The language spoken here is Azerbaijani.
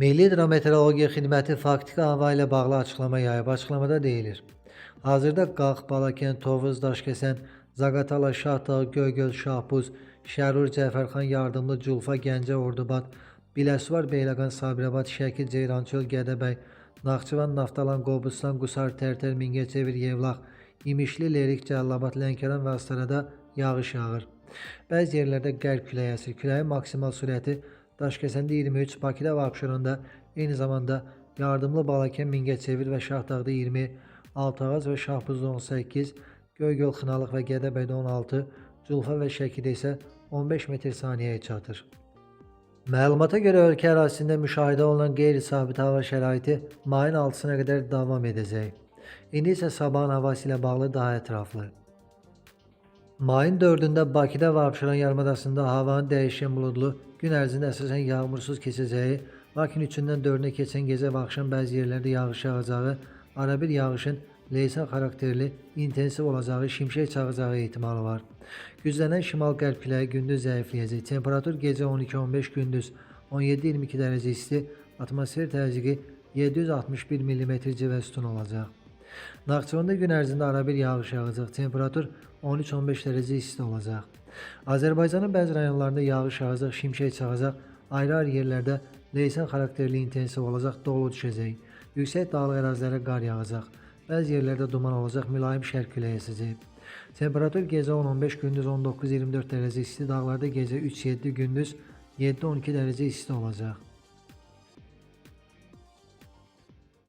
Milli Hidrometeorologiya Xidməti faktiki hava ilə bağlı açıqlama yayıb. Açıqlamada deyilir: Hazırda Qax, Balakən, Tovuz, Daşkəsən, Zaqatala, Şahdağ, Göygöl, Şahbuz, Şərur, Cəfərxan, Yardımlı, Culfa, Gəncə, Ordubad, Biləsuvar, Beyləqan, Sabirabad, Şəki, Ceyrançöl, Gədəbəy, Naxçıvan, Naftalan, Qobustan, Qusar, Tərtər, Mingəçevir, Yevlax, İmişli, Lerik, Cəlilabad, Lənkəran və Astarada yağış yağır. Bəzi yerlərdə qərb küləyi əsir. Küləyin maksimal sürəti Daşkəsəndə 23, Bakıda və Abşeronda, eyni zamanda Yardımlı, Balakən, Mingəçevir və Şahdağda 20, Altıağaz və Şahbuzda 18, Göygöl, Xınalıq və Gədəbəydə 16, Culfa və Şəkidə isə 15 metr saniyəyə çatır. Məlumata görə ölkə ərazisində müşahidə olunan qeyri-sabit hava şəraiti mayın 6-sına qədər davam edəcək. İndi isə sabahın havası ilə bağlı daha ətraflı. Mayın 4-də Bakıda və Abşeron yarımadasında havanın dəyişkən buludlu, gün ərzində əsasən yağmursuz keçəcəyi, lakin 3-dən 4-ə keçən gecə və axşam bəzi yerlərdə yağış yağacağı, arabir yağışın leysan xarakterli, intensiv olacağı, şimşək çağacağı ehtimalı var. Güclənən şimal-qərb küləyi gündüz zəifləyəcək. Temperatur gecə 12-15, gündüz 17-22 dərəcə isti, atmosfer təzyiqi 761 mm civə sütun olacaq. Naxçıvanda gün ərzində arabir yağış yağacaq. Temperatur 13-15 dərəcə isti olacaq. Azərbaycanın bəzi rayonlarında yağış yağacaq, şimşək çağacaq, ayrı-ayrı yerlərdə leysan xarakterli intensiv olacaq, dolu düşəcək. Yüksək dağlıq ərazilərə qar yağacaq. Bəzi yerlərdə duman olacaq, mülayim şərq küləyi əsəcək. Temperatur gecə 10-15, gündüz 19-24 dərəcə isti, dağlarda gecə 3-7, gündüz 7-12 dərəcə isti olacaq.